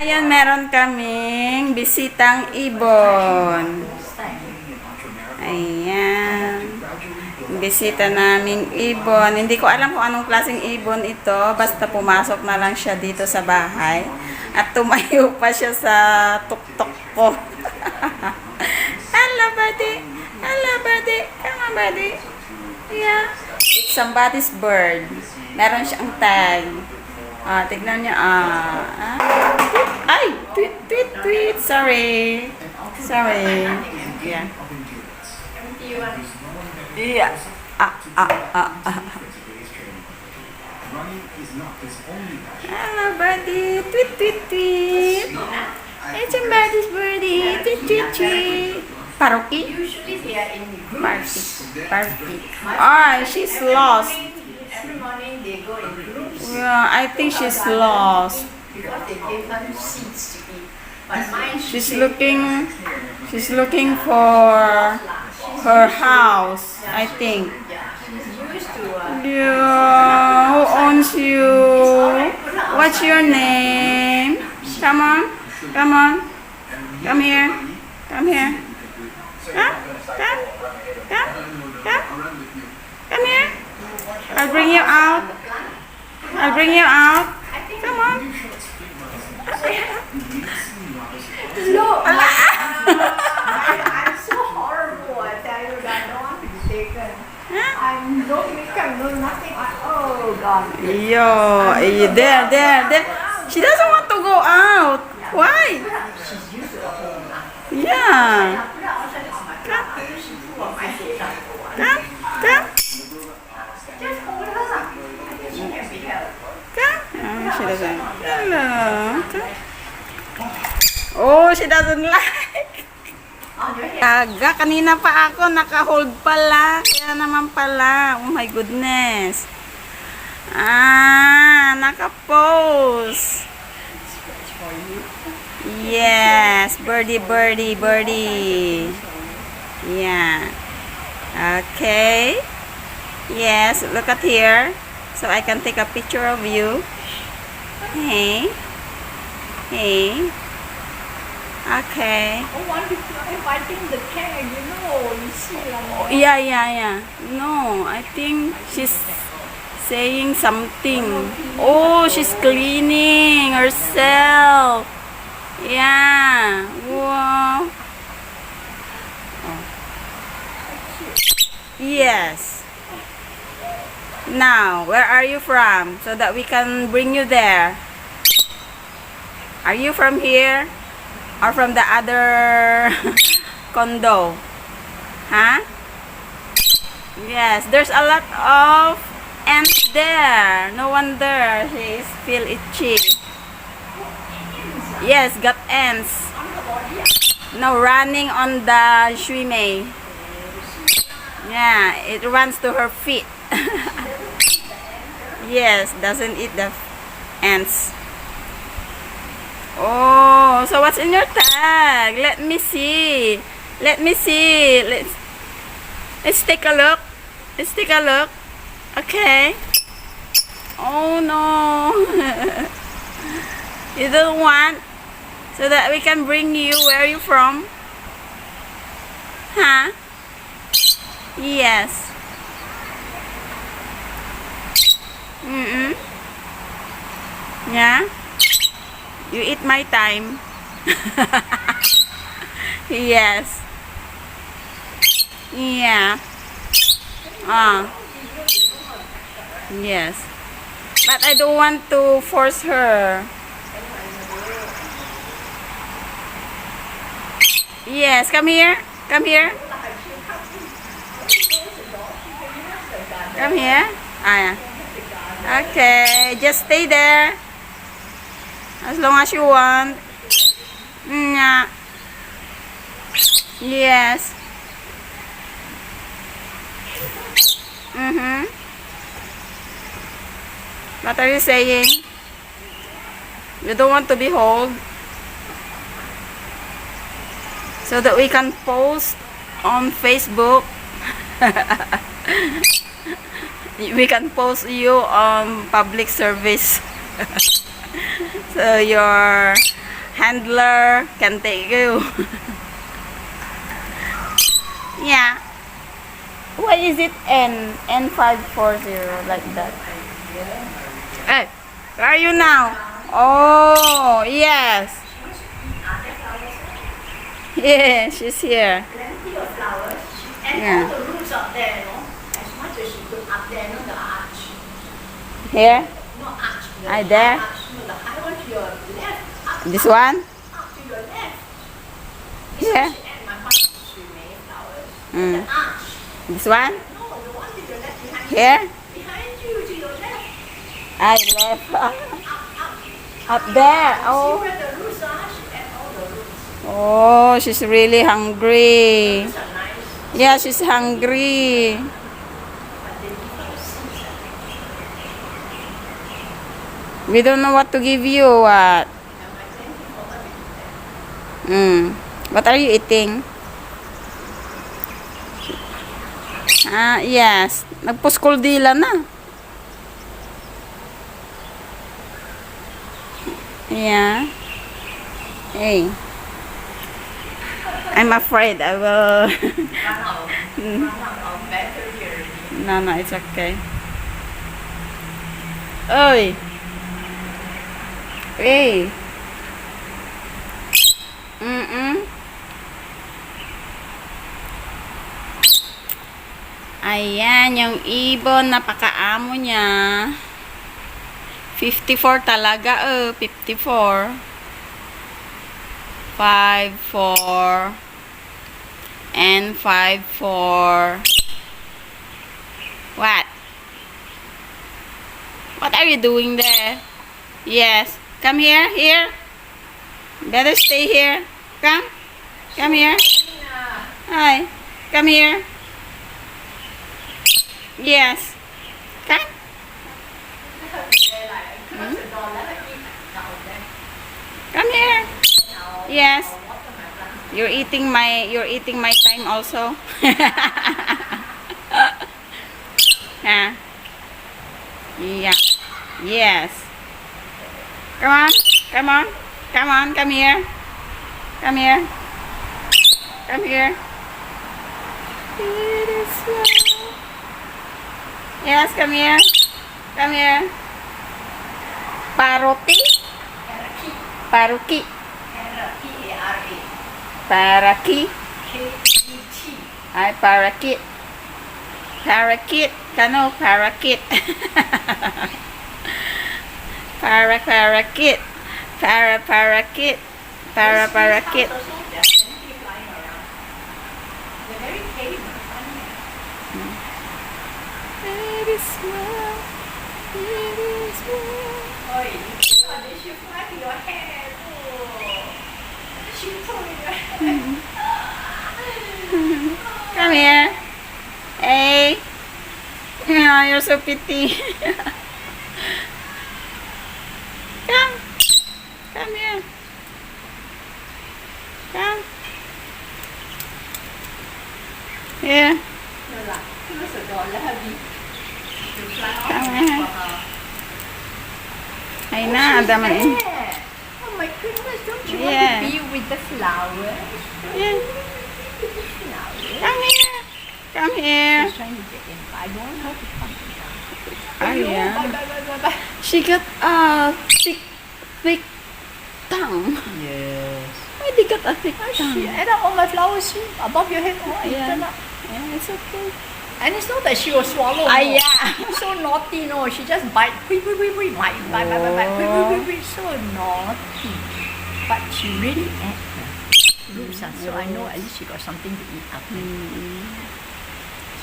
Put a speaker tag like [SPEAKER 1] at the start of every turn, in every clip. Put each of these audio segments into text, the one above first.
[SPEAKER 1] Ngayon, meron kaming bisitang ibon. Ayan. Bisita naming ibon. Hindi ko alam kung anong klaseng ibon ito. Basta pumasok na lang siya dito sa bahay. At tumayo pa siya sa tuktok ko. Hello, buddy. Hello, buddy. Come on, buddy. Yeah. It's somebody's bird. Meron siyang tag. Tignan niya. Ay! Tweet, tweet, tweet. Sorry. Sorry. Yeah. Yeah. Hello, buddy. Tweet, tweet, tweet. It's somebody's birdie. Tweet, tweet, tweet. Parakeet? Parakeet. She's lost.
[SPEAKER 2] Every morning they go in groups.
[SPEAKER 1] Yeah, I think she's lost.
[SPEAKER 2] Because they gave her seeds to eat. But mine
[SPEAKER 1] She's looking for her house, I think.
[SPEAKER 2] yeah, she's used to
[SPEAKER 1] Yeah, who owns you? What's your name? Come on, come on. Come here. Come here. Come, come, come, come. Come here. I'll bring you out. I'll bring you out. Come on.
[SPEAKER 2] look. I'm so horrible. I tell you that I don't want to be taken. I'm no makeup, no nothing. Oh God.
[SPEAKER 1] Yo, there. She doesn't want to go out. Why?
[SPEAKER 2] She's used to the home now.
[SPEAKER 1] Yeah.
[SPEAKER 2] Put her outside on my lap. She put on my head.
[SPEAKER 1] Come, come,
[SPEAKER 2] Just hold her. I think she can be held.
[SPEAKER 1] come. Oh, she doesn't. Hello. Come. Oh, she doesn't like.
[SPEAKER 2] On your head.
[SPEAKER 1] Aga, kanina pa ako, naka-hold pala. Kaya naman pala. Oh my goodness. Naka-pose. Yes, birdie, birdie, birdie. Yeah. Okay. Yes, look at here. So I can take a picture of you. Hey. Hey. Okay.
[SPEAKER 2] Oh, one if I think the cat, you see like
[SPEAKER 1] Yeah. No, I think she's saying something. Oh, she's cleaning herself. Yeah. Wow. Oh. Yes. Now, where are you from? So that we can bring you there. Are you from here? Or from the other condo? Huh? Yes, there's a lot of ants there. No wonder she feel itchy. Yes, got ants. No, running on the swimming. Yeah, it runs to her feet. Yes, doesn't eat the ants. Oh, so what's in your tag? Let me see. Let's take a look. Let's take a look. Okay. Oh no. You don't want? So that we can bring you. Where are you from? Huh? Yes. Yeah? You eat my time. Yes. Yeah. Yes. But I don't want to force her. Yes, come here. Come here. Come here. Yeah. Okay, just stay there. As long as you want. Yeah. Yes. What are you saying? You don't want to be held? So that we can post on Facebook. We can post you on public service. So your handler can take you. Yeah. Why is it N540 like that? Hey, where are you now? Oh, yes. Yeah, she's here.
[SPEAKER 2] Plenty of flowers. And
[SPEAKER 1] Yeah.
[SPEAKER 2] all the roots up there, no? As much as you could up there, no, the arch.
[SPEAKER 1] Here?
[SPEAKER 2] Not arch. The
[SPEAKER 1] I there?
[SPEAKER 2] high arch, no, the high one to your left. Up,
[SPEAKER 1] This one?
[SPEAKER 2] up to your left.
[SPEAKER 1] Yeah.
[SPEAKER 2] And my heart she made flowers.
[SPEAKER 1] Mm.
[SPEAKER 2] The arch.
[SPEAKER 1] This one?
[SPEAKER 2] No, the one to your left behind
[SPEAKER 1] Here?
[SPEAKER 2] you. Behind you to your left.
[SPEAKER 1] I left.
[SPEAKER 2] Up.
[SPEAKER 1] Up there.
[SPEAKER 2] See
[SPEAKER 1] Oh.
[SPEAKER 2] where the roots are? She add all the roots.
[SPEAKER 1] Oh, she's really hungry.
[SPEAKER 2] These are nice.
[SPEAKER 1] Yeah, she's hungry.
[SPEAKER 2] But they give us seeds, I think.
[SPEAKER 1] We don't know what to give you. What?
[SPEAKER 2] And my plenty for her to eat them.
[SPEAKER 1] What are you eating? Yes. Nagpuskoldila na. Yeah. Hey. I'm afraid I will.
[SPEAKER 2] Run out of battery already.
[SPEAKER 1] No, it's okay. Oi. Hey. Ayan, yung ibon, napakaamo niya. 54 talaga, 54. 5-4 and 5-4. What? What are you doing there? Yes. Come here, here. Better stay here. Come here. Hi. Come here. Yes. Come. Come here. Yes. You're eating my time also. Huh? Yeah. Yes. Come on. Come on. Come on. Come here. Come here. Come here. Yes, come here. Come here. Parakeet. Parakeet. Parakeet. Hi, parakeet. Parakeet. Kano, parakeet. Parakeet. Parakeet. Parakeet. It is well. It is well. Come here. Hey. Oh, you're so pretty. Come. Come here. Come. Here. Come here. Ay na, ada man eh.
[SPEAKER 2] Oh my goodness, don't you
[SPEAKER 1] Yeah.
[SPEAKER 2] want to be with the flowers?
[SPEAKER 1] Yeah. Come here. Come here.
[SPEAKER 2] She's trying to get in, but I don't want her to come down.
[SPEAKER 1] Oh, yeah.
[SPEAKER 2] Bye.
[SPEAKER 1] She got a thick tongue.
[SPEAKER 2] Yes.
[SPEAKER 1] Why they got a thick
[SPEAKER 2] She
[SPEAKER 1] tongue?
[SPEAKER 2] ate up all my flowers above your head. Oh,
[SPEAKER 1] Yeah.
[SPEAKER 2] eaten up.
[SPEAKER 1] Yeah, it's okay.
[SPEAKER 2] And it's not that she will swallow.
[SPEAKER 1] Ah,
[SPEAKER 2] no.
[SPEAKER 1] yeah.
[SPEAKER 2] So naughty, no. She just bite. Bite. Bite. So naughty. But she really ate the roots. So I know at least she got something to eat up there.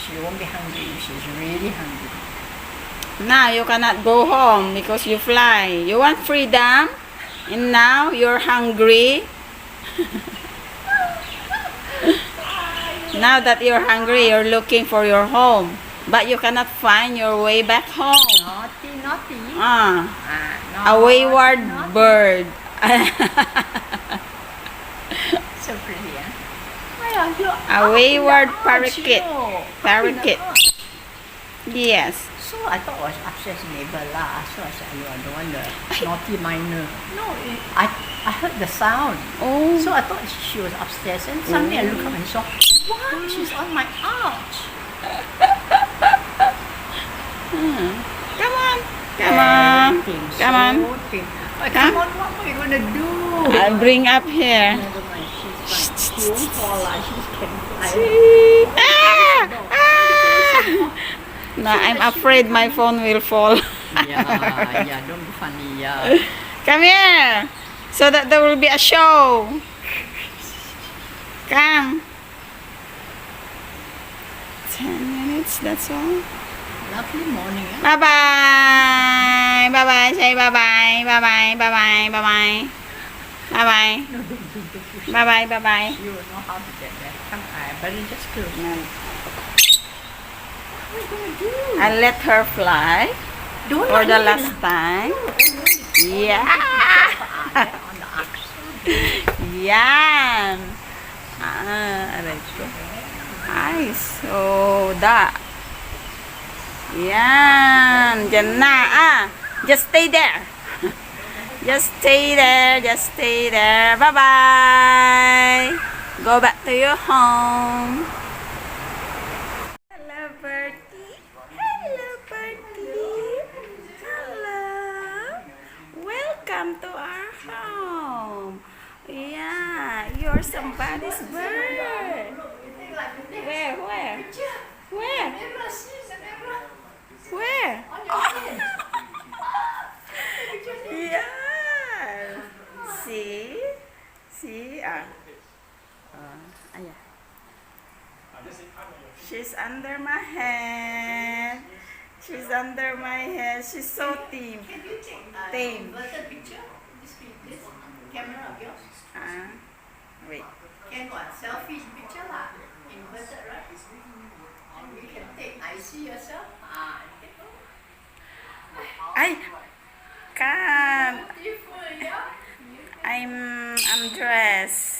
[SPEAKER 2] She won't be hungry if she's really hungry.
[SPEAKER 1] Now you cannot go home because you fly. You want freedom? And now you're hungry. Now that you're hungry, you're looking for your home. But you cannot find your way back home.
[SPEAKER 2] Naughty.
[SPEAKER 1] A wayward bird.
[SPEAKER 2] So pretty,
[SPEAKER 1] A wayward parakeet. Parakeet. Yes.
[SPEAKER 2] So I thought it was upstairs neighbor lah. So I said, "Ayo, I don't want the naughty minor." No, I heard the sound.
[SPEAKER 1] Oh.
[SPEAKER 2] So I thought she was upstairs, and suddenly I look up and saw, what? She's on my arch.
[SPEAKER 1] Come on. Come on.
[SPEAKER 2] Everything
[SPEAKER 1] Come on.
[SPEAKER 2] so tame. Come on, what are you gonna do?
[SPEAKER 1] I'll bring up here.
[SPEAKER 2] Never mind, she's fine. She won't fall lah. She can fly.
[SPEAKER 1] Ah! Ah! No, I'm afraid my phone will fall.
[SPEAKER 2] Yeah, don't be funny, yeah.
[SPEAKER 1] Come here. So that there will be a show. Come. 10 minutes, that's all.
[SPEAKER 2] Lovely morning, eh?
[SPEAKER 1] Bye-bye. Bye-bye. Say bye-bye. Bye-bye. Bye-bye. Bye-bye. Bye-bye.
[SPEAKER 2] No, don't.
[SPEAKER 1] Bye-bye. Bye-bye.
[SPEAKER 2] You will know how to get there. Come, I better just close.
[SPEAKER 1] No.
[SPEAKER 2] What are you gonna do?
[SPEAKER 1] I let her fly
[SPEAKER 2] Don't
[SPEAKER 1] for
[SPEAKER 2] let
[SPEAKER 1] the
[SPEAKER 2] me
[SPEAKER 1] last time. Yeah.
[SPEAKER 2] on the arch.
[SPEAKER 1] Yan. Aray ko. Ay, soda. Yan. Diyan na. Just stay there. Just stay there. Just stay there. Bye-bye. Go back to your home. Hello, Bertie. Hello, Bertie. Hello. Welcome to our home. Yeah, you're somebody's bird. Where? Where? Where? Yeah. See? See? Yeah. She's under my head. She's under my head. She's so tame.
[SPEAKER 2] Can you take
[SPEAKER 1] Tame.
[SPEAKER 2] inverted picture? This camera of yours?
[SPEAKER 1] Wait.
[SPEAKER 2] Can what? Selfie picture lah. Inverted, right? And you can take. I see yourself.
[SPEAKER 1] I can't.
[SPEAKER 2] Beautiful, yeah.
[SPEAKER 1] I'm undressed.